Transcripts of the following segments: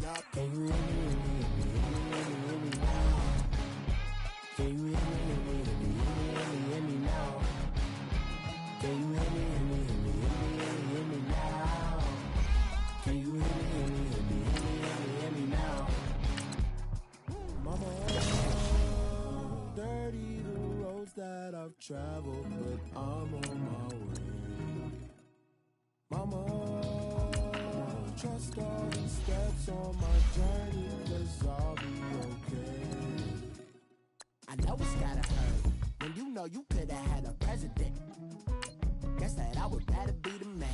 Can you hear me, hear me now? Can you hear me, hear me now? Can you hear me, hear me now? Can you hear me, hear me now? Mama, dirty the roads that I've traveled, but I'm on my way. Mama, trust all the steps on my journey, 'cause I'll be okay. I know it's gotta hurt when you know you could've had a president. Guess that I would rather be the man.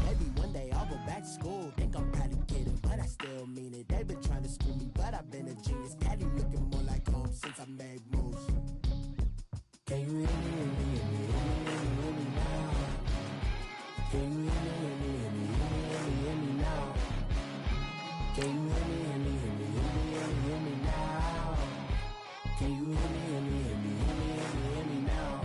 Maybe one day I'll go back to school. Think I'm probably kidding, but I still mean it. They've been trying to school me, but I've been a genius. Daddy looking more like home since I made moves. Can you hear me, hear me, hear me now? Can you hear me, hear me, hear me now? Can you hear me, hear me, hear me now? Can you hear me, hear me, hear me now?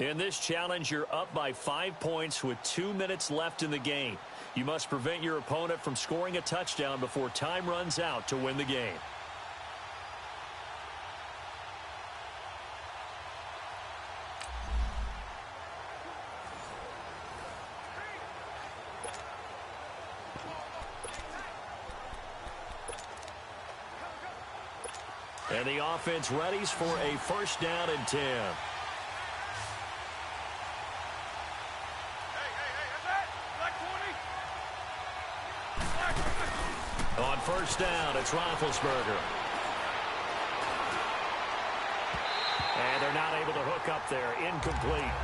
In this challenge, you're up by 5 points with 2 minutes left in the game. You must prevent your opponent from scoring a touchdown before time runs out to win the game. And the offense readies for a first down and 10. On first down, it's Roethlisberger. And they're not able to hook up there. Incomplete.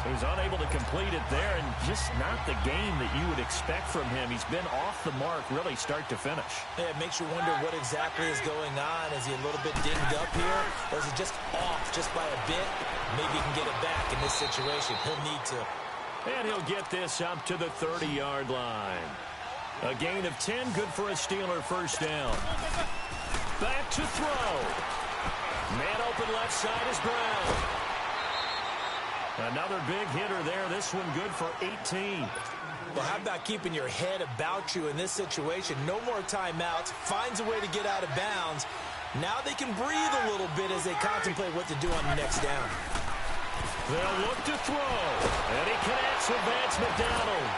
He's unable to complete it there, and just not the game that you would expect from him. He's been off the mark really start to finish. Yeah, it makes you wonder what exactly is going on. Is he a little bit dinged up here, or is it just off just by a bit? Maybe he can get it back in this situation. He'll need to. And he'll get this up to the 30-yard line. A gain of 10, good for a Steeler first down. Back to throw. Man open left side is Brown. Another big hitter there. This one good for 18. Well, how about keeping your head about you in this situation? No more timeouts. Finds a way to get out of bounds. Now they can breathe a little bit as they contemplate what to do on the next down. They'll look to throw. And he connects with Vance McDonald.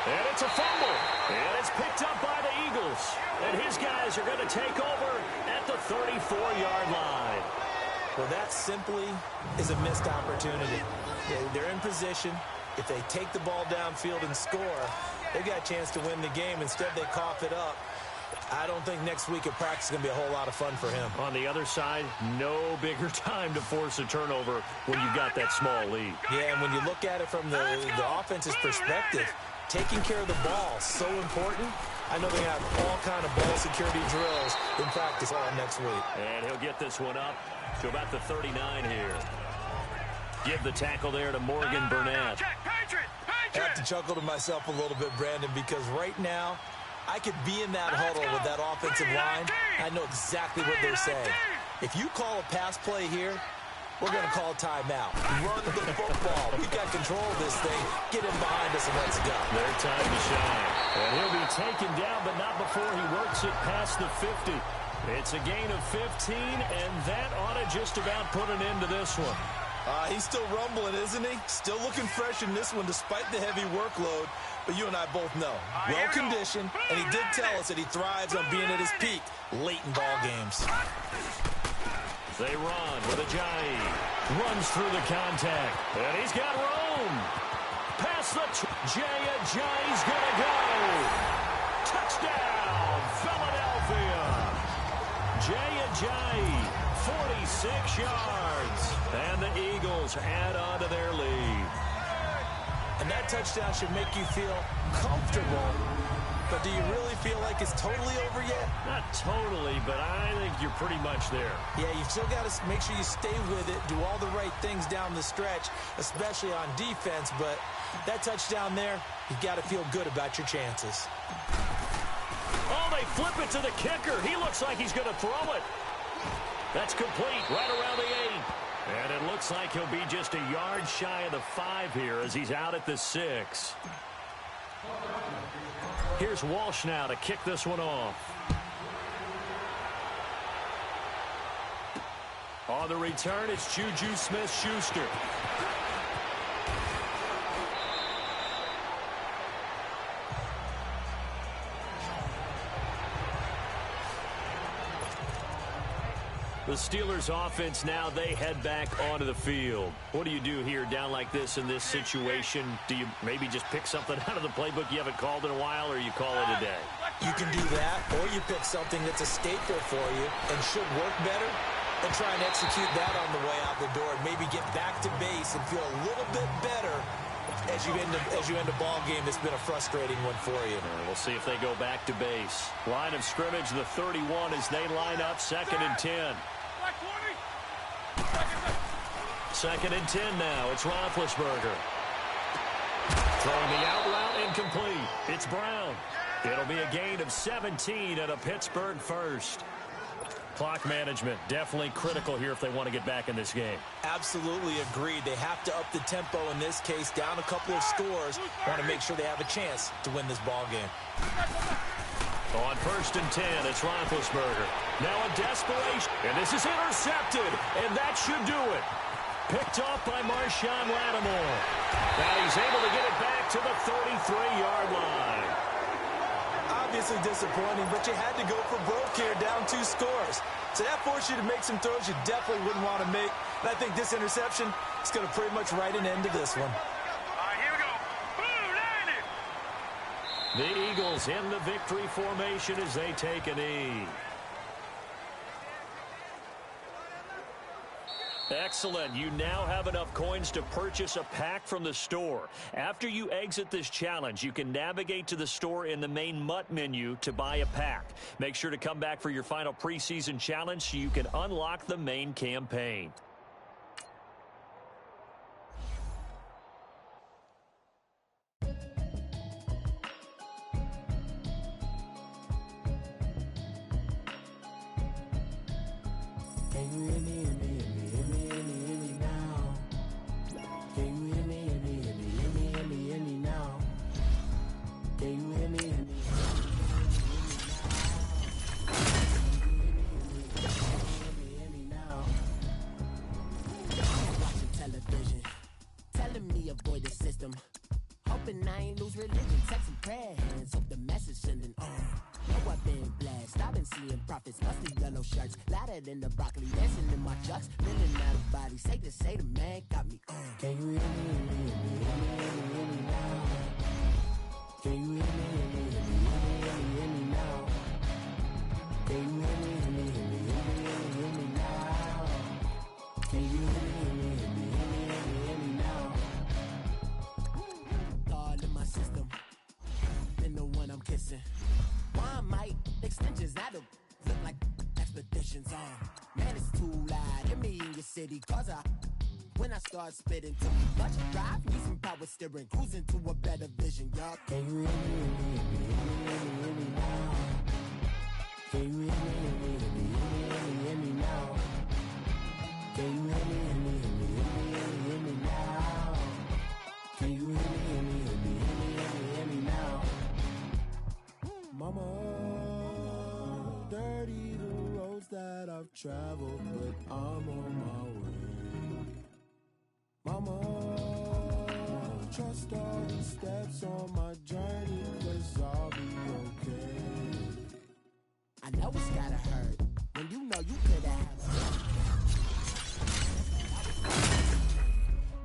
And it's a fumble. And it's picked up by the Eagles. And his guys are going to take over at the 34-yard line. Well, that simply is a missed opportunity. They're in position. If they take the ball downfield and score, they've got a chance to win the game. Instead, they cough it up. I don't think next week at practice is going to be a whole lot of fun for him. On the other side, no bigger time to force a turnover when you've got that small lead. Yeah, and when you look at it from the offense's perspective, taking care of the ball, so important. I know they have all kind of ball security drills in practice all next week. And he'll get this one up to about the 39 here. Give the tackle there to Morgan Burnett. I have to chuckle to myself a little bit, Brandon, because right now I could be in that huddle with that offensive line. I know exactly what they're saying. If you call a pass play here, we're going to call a timeout. Run the football. We've got control of this thing. Get him behind us and let's go. Their time to shine. And he'll be taken down, but not before he works it past the 50. It's a gain of 15, and that ought to just about put an end to this one. He's still rumbling, isn't he? Still looking fresh in this one despite the heavy workload. But you and I both know, well-conditioned, and he did tell us that he thrives on being at his peak late in ball games. They run with Ajayi. Runs through the contact. And he's got Rome. Past the Jay Ajayi's going to go. Touchdown, Philadelphia. Jay Ajayi, 46 yards. And the Eagles add on to their lead. And that touchdown should make you feel comfortable but do you really feel like it's totally over yet? Not totally, but I think you're pretty much there. Yeah, you've still got to make sure you stay with it, do all the right things down the stretch, especially on defense, but that touchdown there, you've got to feel good about your chances. Oh, they flip it to the kicker. He looks like he's going to throw it. That's complete right around the 8. And it looks like he'll be just a yard shy of the 5 here as he's out at the 6. Here's Walsh now to kick this one off. On the return, it's Juju Smith-Schuster. The Steelers offense now, they head back onto the field. What do you do here down like this in this situation? Do you maybe just pick something out of the playbook you haven't called in a while, or you call it a day? You can do that, or you pick something that's a staple for you and should work better, and try and execute that on the way out the door and maybe get back to base and feel a little bit better as you end a ball game that's been a frustrating one for you. We'll see if they go back to base. Line of scrimmage, the 31 as they line up, 2nd and 10. 2nd and 10 now. It's Roethlisberger. Throwing the out route incomplete. It's Brown. It'll be a gain of 17 and a Pittsburgh first. Clock management, definitely critical here if they want to get back in this game. Absolutely agreed. They have to up the tempo in this case, down a couple of scores. Want to make sure they have a chance to win this ball game. On 1st and 10, it's Roethlisberger. Now a desperation, and this is intercepted, and that should do it. Picked off by Marshawn Lattimore. Now he's able to get it back to the 33-yard line. Obviously disappointing, but you had to go for broke here, down 2 scores. So that forced you to make some throws you definitely wouldn't want to make. And I think this interception is going to pretty much write an end to this one. The Eagles in the victory formation as they take a knee. Excellent. You now have enough coins to purchase a pack from the store. After you exit this challenge, you can navigate to the store in the main MUT menu to buy a pack. Make sure to come back for your final preseason challenge so you can unlock the main campaign. Hoping I ain't lose religion, text some prayer hands, hope the message sending on. Know I've been blessed, I've been seeing prophets, mostly yellow shirts, louder than the broccoli, dancing in my chucks, feeling out of body, say the man got me on. Can you hear me, hear me now? Can you hear me, hear me now? Can you hear me, hear me now? Can you hear me, hear me now? God in my system, been the one I'm kissing. Why might extensions out of look like expeditions on? Man, it's too loud. Hit me in your city, cause when I start spitting too much drive, need some power steering, cruising to a better vision, y'all. Can you hear me, hear me now? Can you hear me, hear me now? Can you hear me, hear me now? Can you hear me, hear me now? Mama, dirty the roads that I've traveled, but I'm on my way. Mama, trust all the steps on my journey, 'cause I'll be okay. I know it's gotta hurt when you know you could have.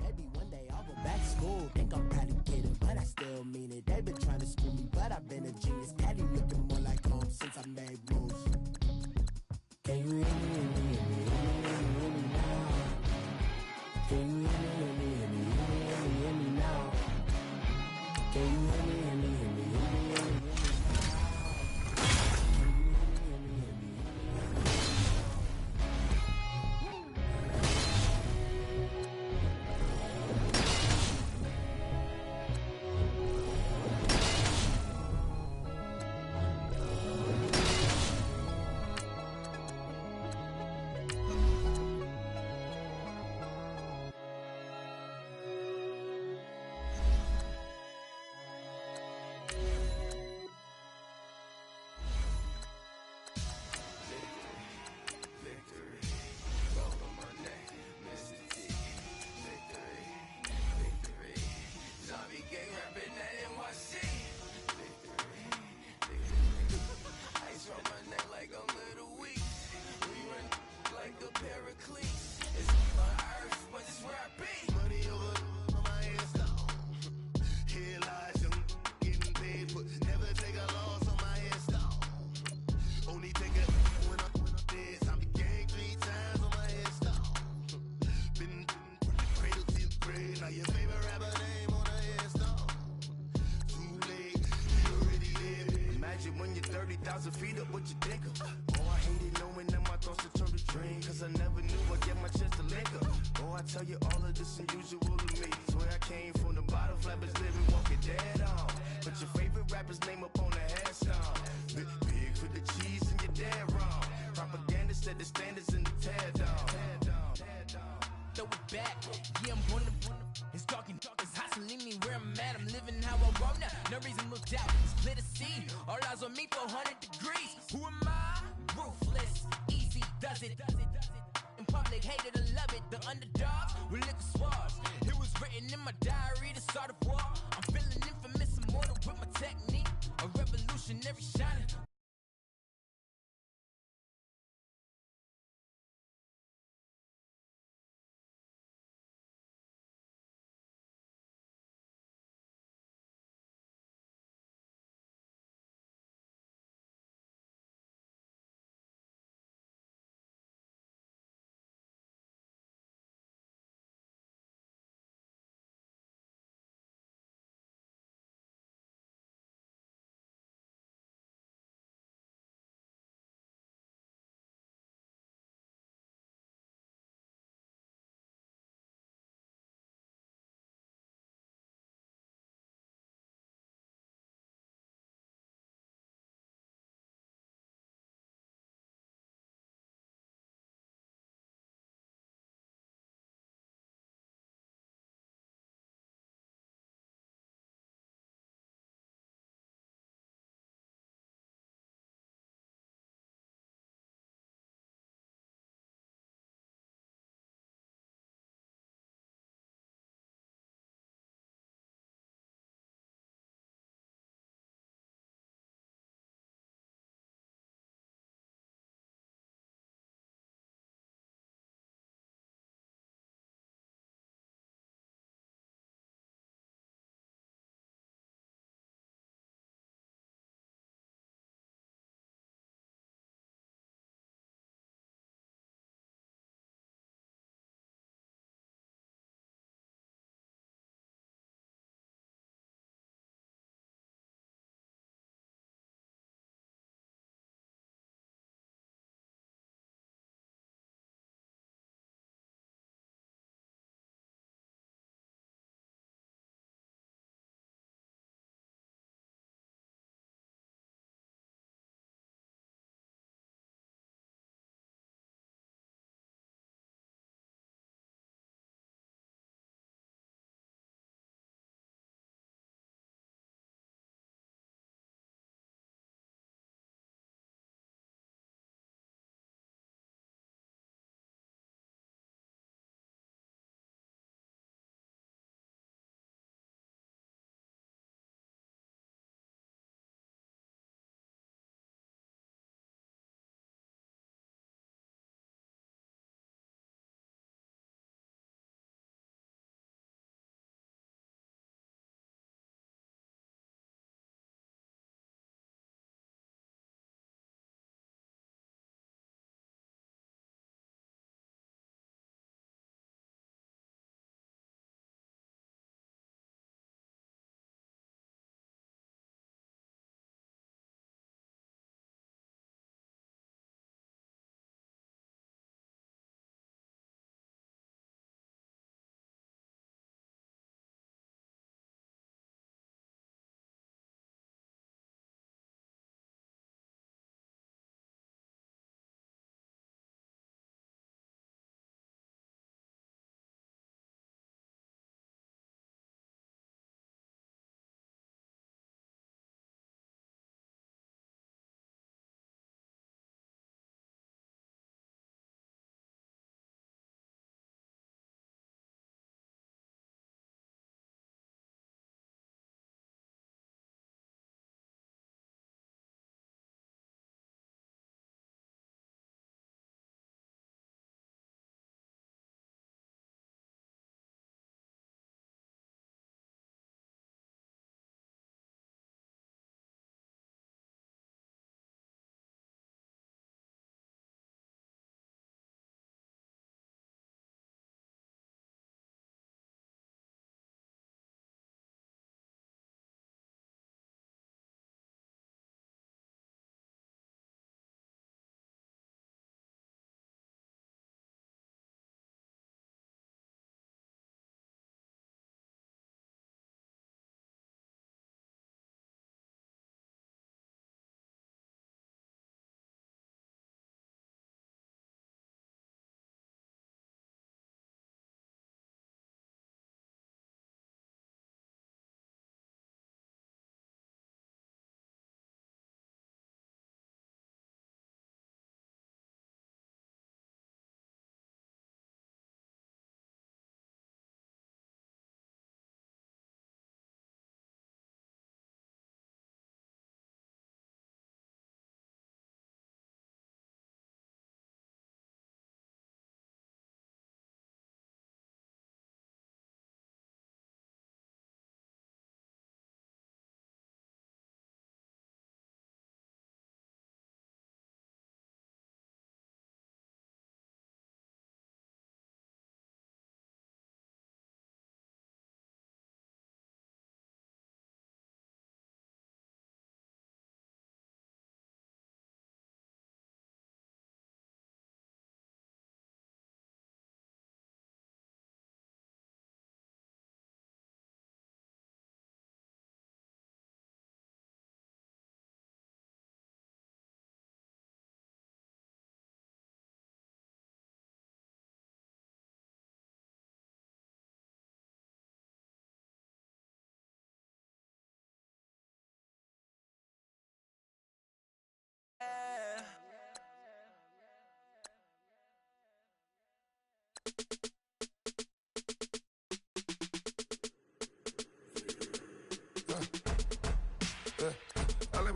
Maybe one day I'll go back to school. Think I'm proud to get it, but I still mean it. They've been trying to school me, but I've been a genius. Daddy looking more like home since I made moves. Can you hear me, hear me now? Can you hear me, hear me now? Can you hear me, hear me now? you when you're 30,000 feet up, what you think of? Oh, I hated knowing that my thoughts would turn to dream, cause I never knew I'd get my chance to link up. Oh, I tell you all of this unusual to me. Swear I came from the bottom, flappers living, walking dead on. But your favorite rapper's name up on the headstone. Big for the cheese and you're dead wrong. Propaganda set the standards in the tear down. Throw it back, yeah, I'm gonna. It's talking, it's hot, so leave me where I'm at. I'm living how I want now. No reason to look out, it's clear to see. All eyes on me, 400 degrees. Who am I? Ruthless, easy does it. In public, hated or love it. The underdogs with liquor swabs. It was written in my diary to start a war. I'm feeling infamous, immortal with my technique. A revolutionary shining.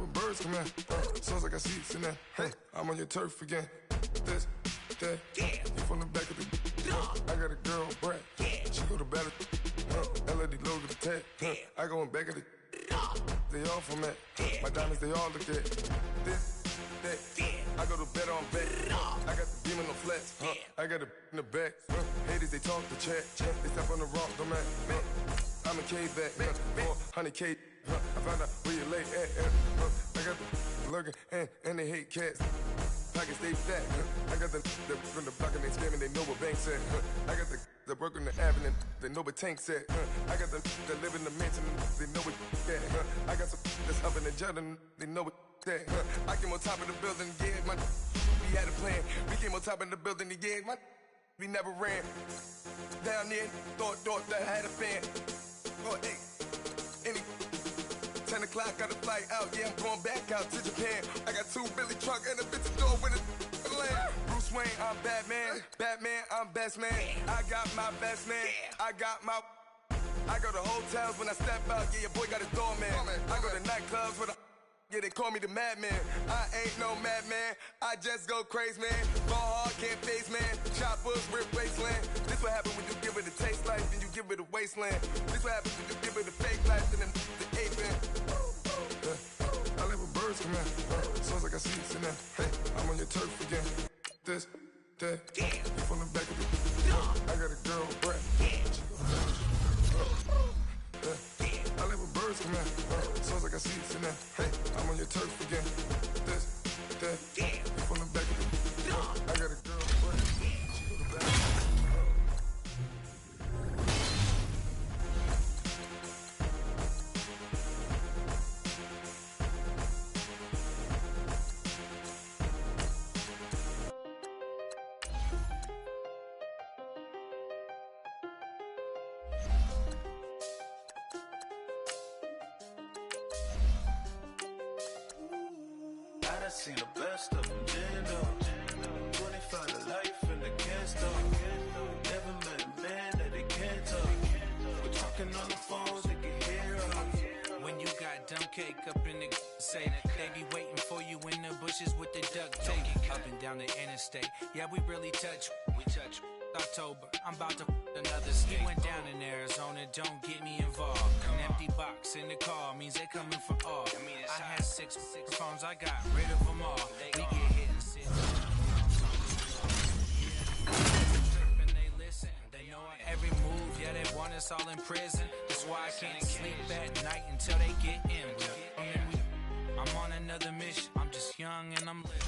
where birds come in. Sounds like I seats in there. Hey, I'm on your turf again. This, that, you from the back of the. I got a girl, Brad. She go to battle. LED logo the tag. I go in back of the. They all from that. My diamonds, they all look at. This, that. I go to bed on bed. I got the beam in the flats. I got it in the back. Haters, they talk the chat. They step on the rock, the man. I'm a K-back. 400K. I found out where you lay at. I got the lurking and they hate cats. Pockets stay fat. I got the from the block and they scamming, they know what banks at. I got the work on the avenue, they know what tanks at. I got the live in the mansion, they know what that. I got some that's up in the jet and they know what that. I came on top of the building, yeah, my we had a plan. We came on top of the building, yeah, my we never ran. Down there, thought that I had a fan. Oh, hey, any 10 o'clock, got a flight out, yeah, I'm going back out to Japan. I got 2 Billy truck and a bitch door with a land. Bruce Wayne, I'm Batman. Batman, I'm best man. I got my best man. I got my. I go to hotels when I step out, yeah, your boy got his doorman. I go to nightclubs with a. Yeah, they call me the madman. I ain't no madman. I just go crazy, man. Ball hard, can't face, man. Choppers, rip wasteland. This what happens when you give it a taste life and you give it a wasteland. This what happens when you give it a fake life and then the ape in. I live with birds come in. Sounds like I seats in there. Hey, I'm on your turf again. This, that, you from the back of the. I got a girl, Brad. I live with birds come in. Sounds like I seats in there. Hey, I'm on your turf again. This, that, you from the back of the. I got a girl, Brad. She go to back. I seen the best of them, Jando. 25 to life and they can't stop. Never met a man that they can't talk. We're talking on the phones, they can hear us. When you got dumb cake up in the say that they be waiting for you in the bushes with the duct tape. Up and down the interstate, yeah, we really touch. We touch. October, I'm about to another state. He went down in Arizona, don't get me involved. An empty box in the car means they coming for all. I had six phones, I got rid of them all. We get hit and sit. And they listen, they know every move, yeah, they want us all in prison. That's why I can't sleep at night until they get in. I'm on another mission, I'm just young and I'm living.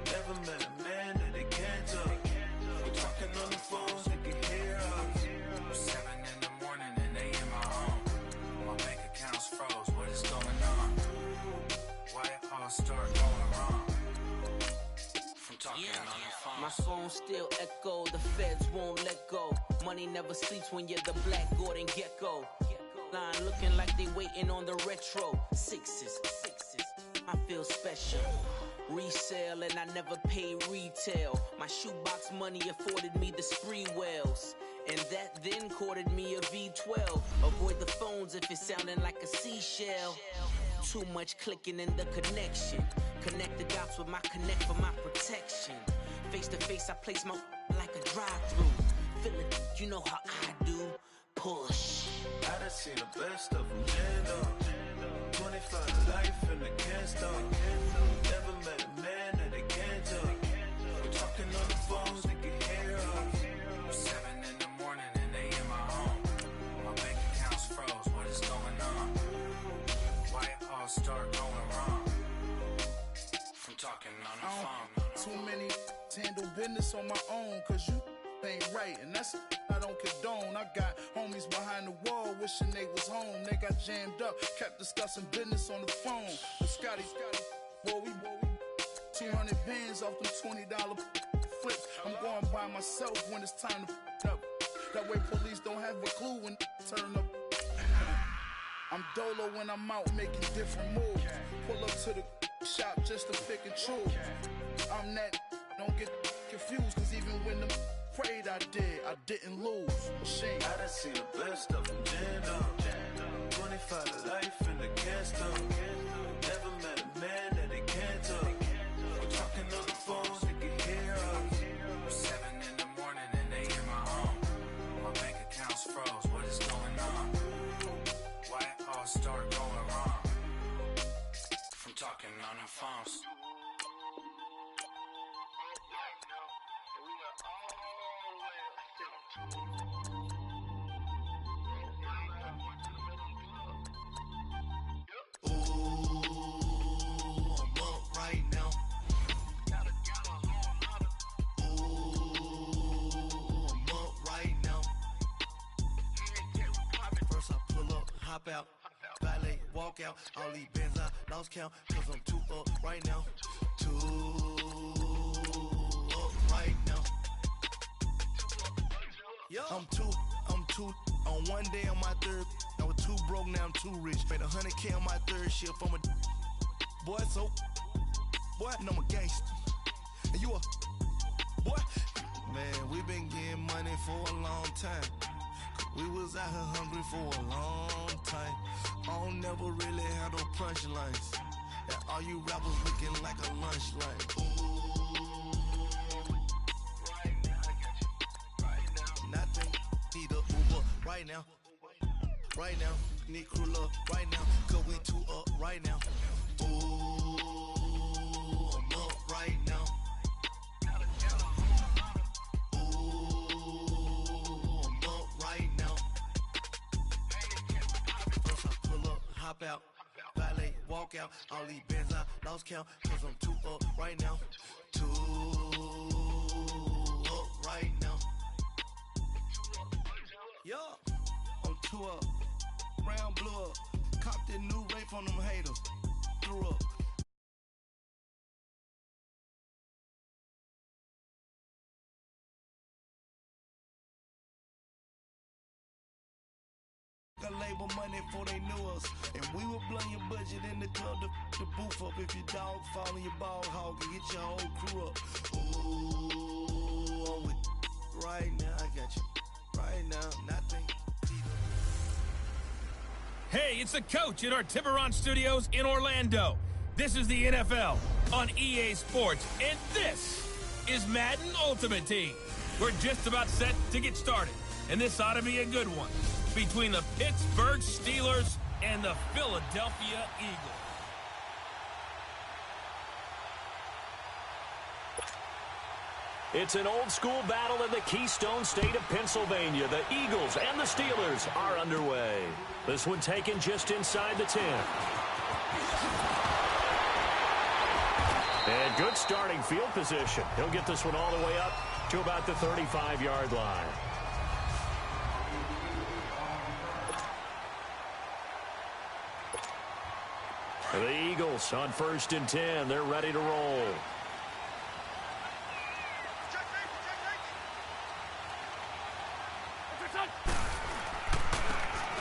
Never met a man that they can't talk. We're talking on the phones, they can hear us. 7 in the morning and they in my home. My bank account's froze, what is going on? Why it all start going wrong? From talking on the phone. My phone still echo, the feds won't let go. Money never sleeps when you're the Black Gordon Gecko. Line looking like they waiting on the retro. Sixes, I feel special. Resale and I never pay retail. My shoebox money afforded me the spree wells. And that then courted me a V12. Avoid the phones if it's sounding like a seashell. Too much clicking in the connection. Connect the dots with my connect for my protection. Face to face I place my like a drive-through. Feeling, you know how I do. Push. I done seen the best of them, Jando. 25 to life and they can't stop. Never met a man that they can't talk. We're talking on the phones, they can hear us. 7 in the morning and they in my home. My bank account's froze, what is going on? Why it all start going wrong? From talking on the phone. Too many handle business on my own, cause you ain't right, and that's I don't condone. I got homies behind the wall wishing they was home. They got jammed up, kept discussing business on the phone. But Scotty, boy, we 200 bands off them $20 flips. I'm going by myself when it's time to f up. That way police don't have a clue when turn up. I'm dolo when I'm out making different moves. Pull up to the shop just to pick and choose. I'm that, don't get confused, cause even when the prayed I did. I didn't lose. Machine. I done seen the best of them jammed up. 25 to life in the cast up. Never met a man that they can't talk. We're talking on the phones, they can hear us. 7 in the morning and they in my home. My bank account's froze. What is going on? Why it all start going wrong? From talking on the phones. Hop out, valet, walk out, all these bands I lost count, cause I'm too up right now, too up right now. I'm too, on one day on my third, I was too broke, now I'm too rich. Made 100K on my third shift, I'm a boy, so, boy, no, I'm a gangster, and you a, boy, man, we been getting money for a long time. We was out here hungry for a long time. I don't never really have no punchlines. And all you rappers looking like a lunch line. Ooh, right now, I got you. Right now, nothing. Need a Uber right now. Right now, need crew love right now. Cause we too up right now. Ooh, I'm up right now. Hop out, valet, walk out, all these bands I lost count, cause I'm too up right now, too up right now. Yeah, I'm too up, brown blew up, copped that new rape on them haters, threw up. Label money before they knew us, and we would blow your budget in the club to boof up. If your dog fall in your ball hog and get your whole crew up. Ooh, I'm with right now, I got you. Right now, nothing. Hey, it's the coach at our Tiburon Studios in Orlando. This is the NFL on EA Sports, and this is Madden Ultimate Team. We're just about set to get started, and this ought to be a good one. Between the Pittsburgh Steelers and the Philadelphia Eagles. It's an old-school battle in the Keystone State of Pennsylvania. The Eagles and the Steelers are underway. This one taken just inside the 10. And good starting field position. He'll get this one all the way up to about the 35-yard line. The Eagles on 1st and 10. They're ready to roll.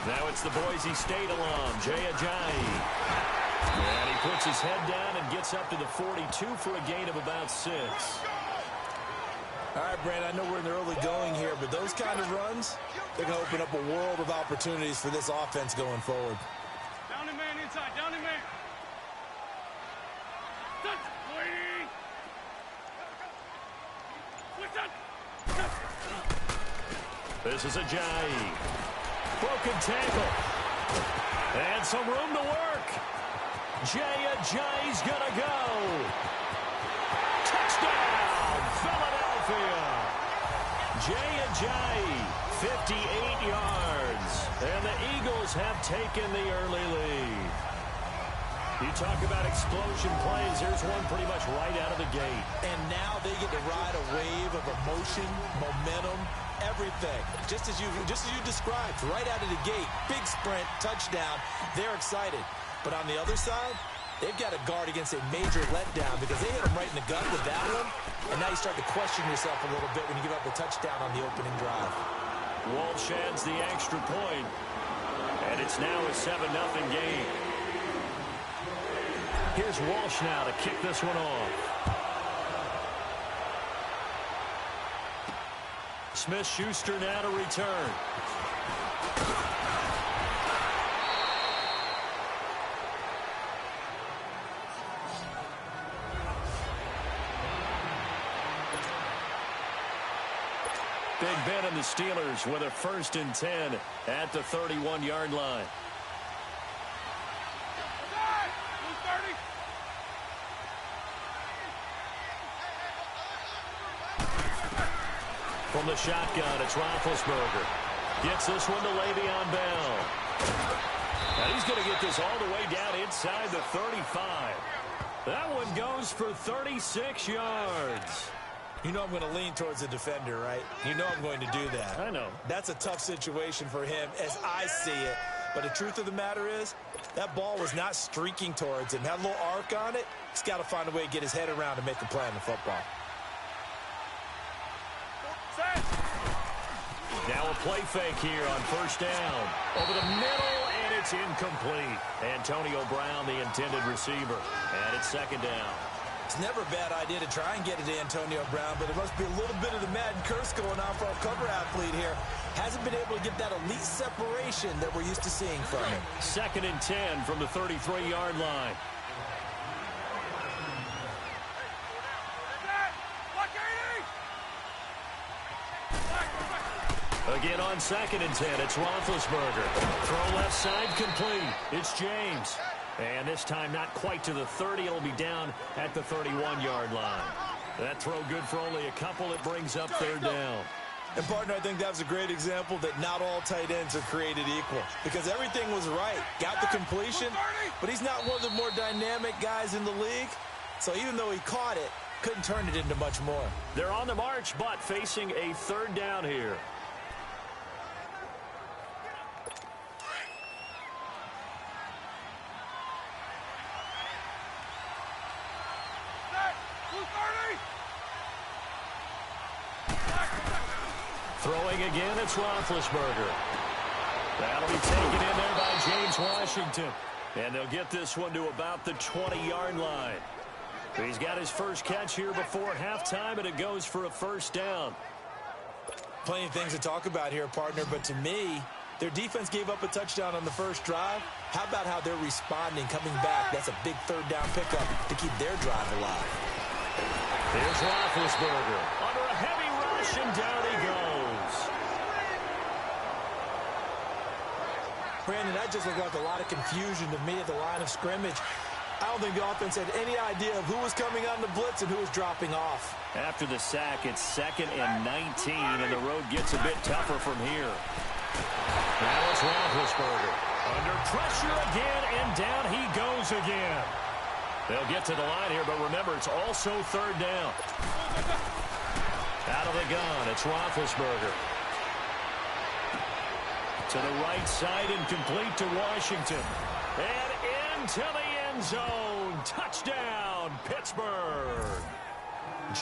Now it's the Boise State alum, Jay Ajayi. And he puts his head down and gets up to the 42 for a gain of about 6. All right, Brand, I know we're in the early going here, but those kind of runs, they're going to open up a world of opportunities for this offense going forward. Down the man inside, down the man. This is Ajayi. Broken tackle. And some room to work. Jay Ajayi's going to go. Touchdown, Philadelphia. Jay Ajayi, 58 yards. And the Eagles have taken the early lead. You talk about explosion plays. Here's one pretty much right out of the gate. And now they get to ride a wave of emotion, momentum, everything. Just as you described, right out of the gate. Big sprint, touchdown. They're excited. But on the other side, they've got to guard against a major letdown because they hit them right in the gut with that one. And now you start to question yourself a little bit when you give up a touchdown on the opening drive. Walsh adds the extra point. And it's now a 7-0 game. Here's Walsh now to kick this one off. Smith-Schuster now to return. Big Ben and the Steelers with a 1st and 10 at the 31-yard line. From the shotgun, it's Roethlisberger. Gets this one to Le'Veon Bell. And he's going to get this all the way down inside the 35. That one goes for 36 yards. You know I'm going to lean towards the defender, right? You know I'm going to do that. I know. That's a tough situation for him as I see it. But the truth of the matter is, that ball was not streaking towards him. Had a little arc on it. He's got to find a way to get his head around and make a play on the football. Now a play fake here on 1st down. Over the middle, and it's incomplete. Antonio Brown, the intended receiver. And it's 2nd down. It's never a bad idea to try and get it to Antonio Brown, but there must be a little bit of the Madden curse going on for our cover athlete here. Hasn't been able to get that elite separation that we're used to seeing from him. 2nd and 10 from the 33-yard line. Again on 2nd and 10, it's Roethlisberger. Throw left side complete. It's James. And this time not quite to the 30. It'll be down at the 31-yard line. That throw good for only a couple. It brings up 3rd down. And, partner, I think that was a great example that not all tight ends are created equal. Because everything was right. Got the completion, but he's not one of the more dynamic guys in the league. So even though he caught it, couldn't turn it into much more. They're on the march, but facing a 3rd down here. Throwing again, it's Roethlisberger. That'll be taken in there by James Washington. And they'll get this one to about the 20-yard line. He's got his first catch here before halftime, and it goes for a 1st down. Plenty of things to talk about here, partner, but to me, their defense gave up a touchdown on the first drive. How about how they're responding, coming back? That's a big 3rd down pickup to keep their drive alive. Here's Roethlisberger under a heavy rush, and down he goes. Brandon, that just looked like a lot of confusion to me at the line of scrimmage. I don't think the offense had any idea of who was coming on the blitz and who was dropping off. After the sack, it's 2nd and 19, and the road gets a bit tougher from here. Now it's Roethlisberger. Under pressure again, and down he goes again. They'll get to the line here, but remember, it's also 3rd down. Out of the gun, it's Roethlisberger. To the right side and complete to Washington. And into the end zone. Touchdown, Pittsburgh.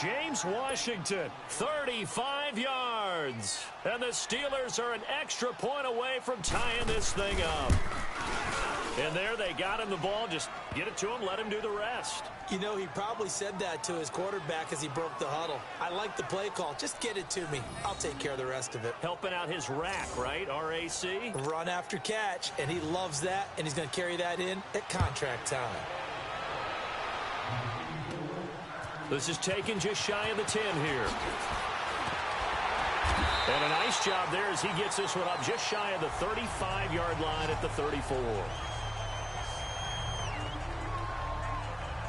James Washington, 35 yards. And the Steelers are an extra point away from tying this thing up. And there they got him the ball. Just get it to him, let him do the rest. You know, he probably said that to his quarterback as he broke the huddle. I like the play call. Just get it to me. I'll take care of the rest of it. Helping out his rack, right? R-A-C? Run after catch, and he loves that, and he's going to carry that in at contract time. This is taken just shy of the 10 here. And a nice job there as he gets this one up just shy of the 35-yard line at the 34.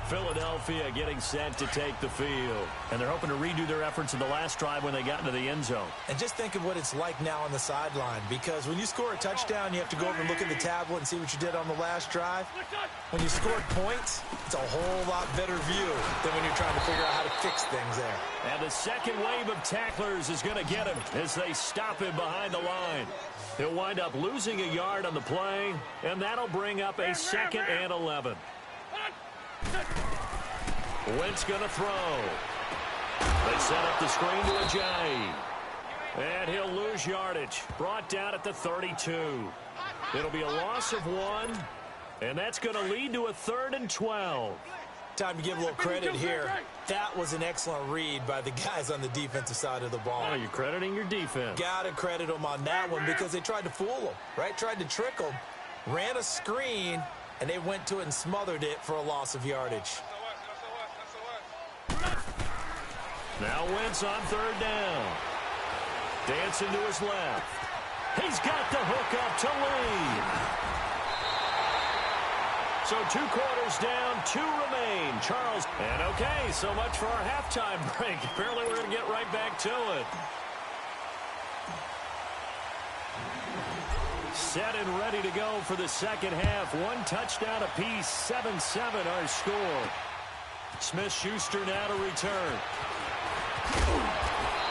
Philadelphia getting set to take the field. And they're hoping to redo their efforts in the last drive when they got into the end zone. And just think of what it's like now on the sideline, because when you score a touchdown, you have to go over and look at the tablet and see what you did on the last drive. When you scored points, it's a whole lot better view than when you're trying to figure out how to fix things there. And the second wave of tacklers is going to get him as they stop him behind the line. He'll wind up losing a yard on the play, and that'll bring up a 2nd and 11. Wentz going to throw. They set up the screen to Ajayi. And he'll lose yardage. Brought down at the 32. It'll be a loss of 1. And that's going to lead to a 3rd and 12. Time to give a little credit here. That was an excellent read by the guys on the defensive side of the ball. Oh, you're crediting your defense. Got to credit them on that one because they tried to fool them, right? Tried to trick them. Ran a screen, and they went to it and smothered it for a loss of yardage. Now Wentz on third down. Dancing to his left. He's got the hook up to Lee. So 2 quarters down, 2 remain. Charles. And okay, so much for our halftime break. Apparently we're going to get right back to it. Set and ready to go for the second half. 1 touchdown apiece, 7-7 our score. Smith-Schuster now to return.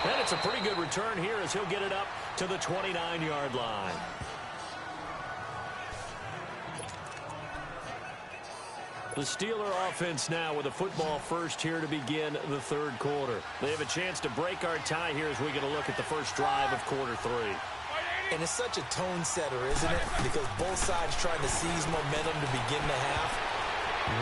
And it's a pretty good return here as he'll get it up to the 29-yard line. The Steeler offense now with a football first here to begin the third quarter. They have a chance to break our tie here as we get a look at the first drive of quarter 3. And it's such a tone setter, isn't it? Because both sides trying to seize momentum to begin the half.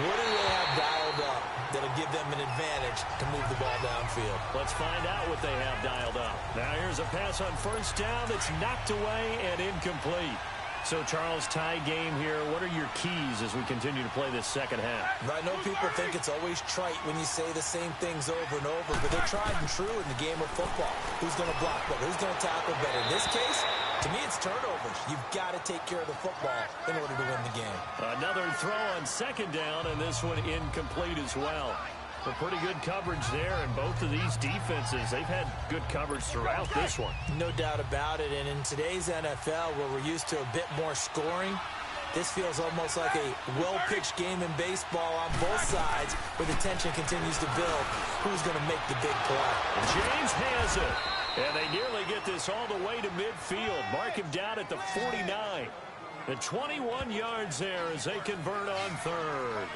What do they have dialed up that'll give them an advantage to move the ball downfield? Let's find out what they have dialed up. Now here's a pass on first down that's knocked away and incomplete. So, Charles, tie game here. What are your keys as we continue to play this second half? I know people think it's always trite when you say the same things over and over, but they're tried and true in the game of football. Who's going to block better? Who's going to tackle better? In this case, to me, it's turnovers. You've got to take care of the football in order to win the game. Another throw on second down, and this one incomplete as well. A pretty good coverage there, and both of these defenses, they've had good coverage throughout this one. No doubt about it, and in today's NFL, where we're used to a bit more scoring, this feels almost like a well-pitched game in baseball on both sides, where the tension continues to build. Who's going to make the big play? James has it, and they nearly get this all the way to midfield. Mark him down at the 49. And 21 yards there as they convert on third.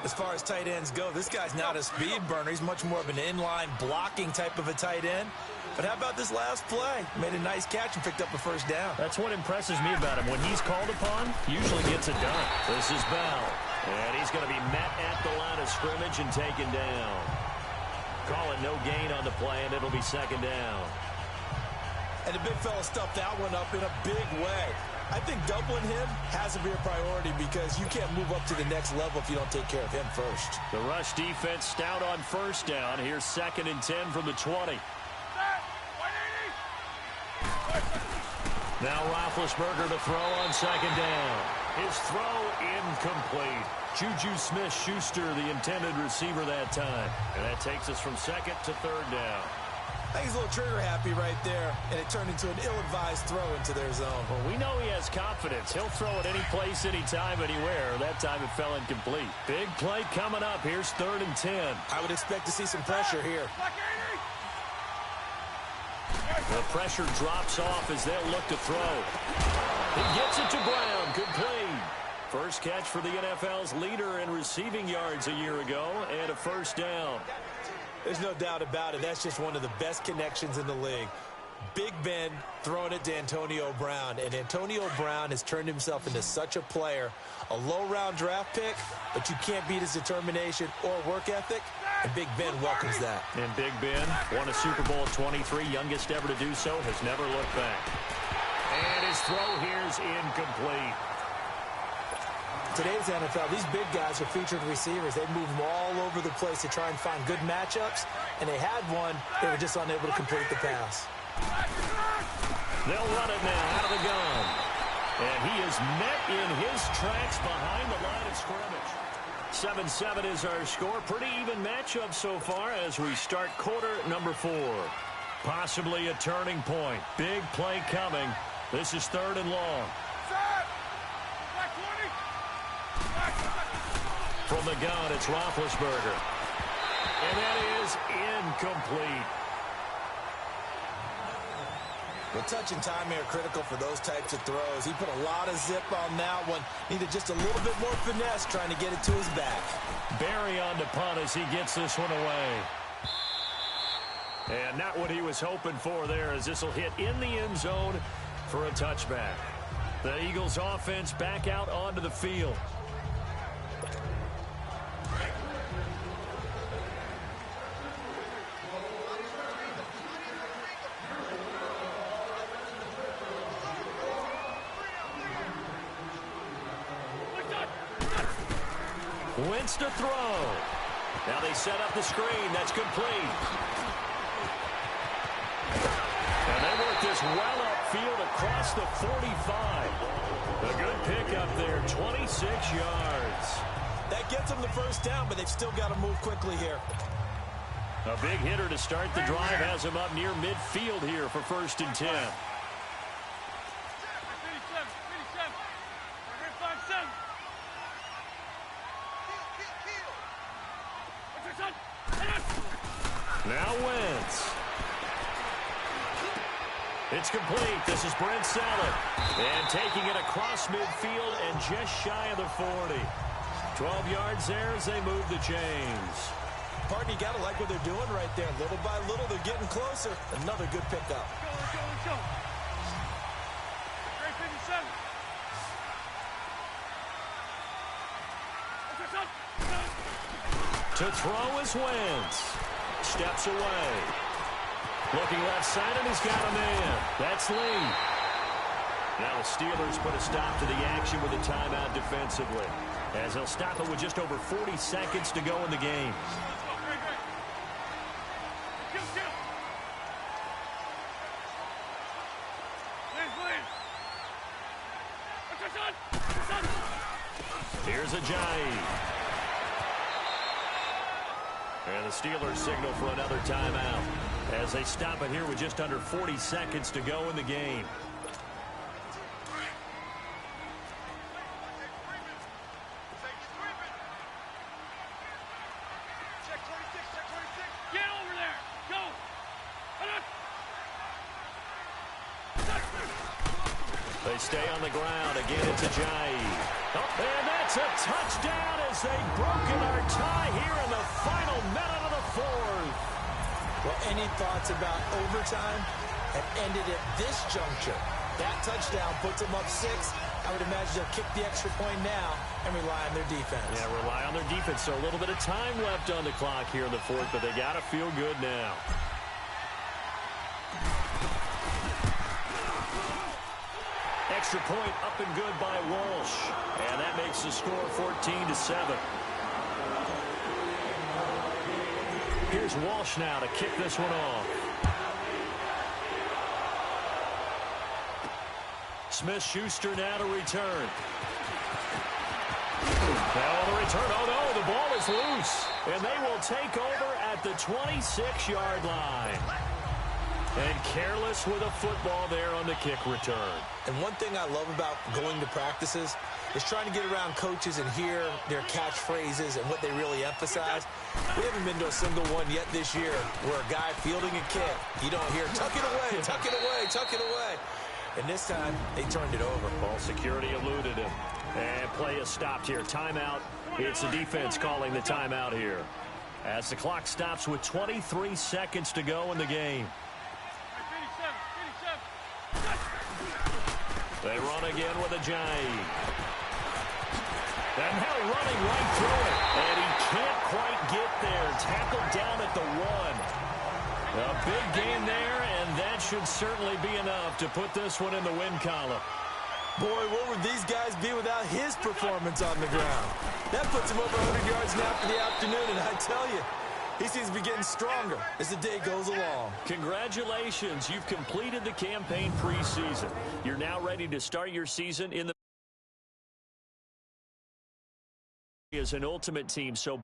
As far as tight ends go, this guy's not a speed burner. He's much more of an inline blocking type of a tight end. But how about this last play? Made a nice catch and picked up a first down. That's what impresses me about him. When he's called upon, he usually gets it done. This is Bell. And he's going to be met at the line of scrimmage and taken down. Call it no gain on the play, and it'll be second down. And the big fella stuffed that one up in a big way. I think doubling him has to be a priority because you can't move up to the next level if you don't take care of him first. The rush defense stout on first down. Here's 2nd and 10 from the 20. Now Roethlisberger to throw on second down. His throw incomplete. Juju Smith-Schuster, the intended receiver that time. And that takes us from 2nd to 3rd down. I think he's a little trigger happy right there, and it turned into an ill-advised throw into their zone. Well, we know he has confidence. He'll throw it any place, anytime, anywhere. That time it fell incomplete. Big play coming up. Here's 3rd and 10. I would expect to see some pressure here. The pressure drops off as they'll look to throw. He gets it to Brown. Complete. First catch for the NFL's leader in receiving yards a year ago, and a first down. There's no doubt about it. That's just one of the best connections in the league. Big Ben throwing it to Antonio Brown. And Antonio Brown has turned himself into such a player. A low-round draft pick, but you can't beat his determination or work ethic. And Big Ben welcomes that. And Big Ben won a Super Bowl at 23, youngest ever to do so, has never looked back. And his throw here's incomplete. Today's NFL, these big guys are featured receivers. They move them all over the place to try and find good matchups, and they had one. They were just unable to complete the pass. They'll run it now out of the gun. And he is met in his tracks behind the line of scrimmage. 7-7 is our score. Pretty even matchup so far as we start quarter number 4. Possibly a turning point. Big play coming. This is 3rd and long. From the gun, it's Roethlisberger. And that is incomplete. The touch and timing are critical for those types of throws. He put a lot of zip on that one. Needed just a little bit more finesse trying to get it to his back. Barry on the punt as he gets this one away. And not what he was hoping for there, as this will hit in the end zone for a touchback. The Eagles offense back out onto the field. Wentz to throw. Now they set up the screen. That's complete. And they work this well upfield across the 45. A good pickup there, 26 yards. That gets them the first down, but they've still got to move quickly here. A big hitter to start the drive has him up near midfield here for 1st and 10. Now Wentz. It's complete. This is Brent Salad. And taking it across midfield and just shy of the 40. 12 yards there as they move the chains. Pardon, you got to like what they're doing right there. Little by little, they're getting closer. Another good pickup. Let's go. Great 57. To throw is Wentz. Steps away. Looking left side, and he's got a man. That's Lee. Now the Steelers put a stop to the action with a timeout defensively, as they'll stop it with just over 40 seconds to go in the game. Here's Ajayi. And the Steelers signal for another timeout as they stop it here with just under 40 seconds to go in the game. Get over there. Go. They stay on the ground. Again, it's Ajayi. Oh, and that's a touchdown as they've broken our tie here in the final minute of the 4th. Well, any thoughts about overtime have ended at this juncture. That touchdown puts them up 6. I would imagine they'll kick the extra point now and rely on their defense. Yeah, rely on their defense. So a little bit of time left on the clock here in the 4th, but they got to feel good now. Extra point up and good by Walsh. And that makes the score 14-7. Here's Walsh now to kick this one off. Smith-Schuster now to return. Now on the return, oh no, the ball is loose. And they will take over at the 26-yard line. And careless with a football there on the kick return. And one thing I love about going to practices is trying to get around coaches and hear their catchphrases and what they really emphasize. We haven't been to a single one yet this year where a guy fielding a kick, you don't hear, tuck it away, tuck it away, tuck it away. And this time, they turned it over. Ball security eluded him. And play is stopped here. Timeout. It's the defense calling the timeout here. As the clock stops with 23 seconds to go in the game. They run again with Ajayi. And now running right through it. And he can't quite get there. Tackled down at the 1. A big gain there, and that should certainly be enough to put this one in the win column. Boy, what would these guys be without his performance on the ground? That puts him over 100 yards now for the afternoon, and I tell you, he seems to be getting stronger as the day goes along. Congratulations. You've completed the campaign preseason. You're now ready to start your season in the as an ultimate team. So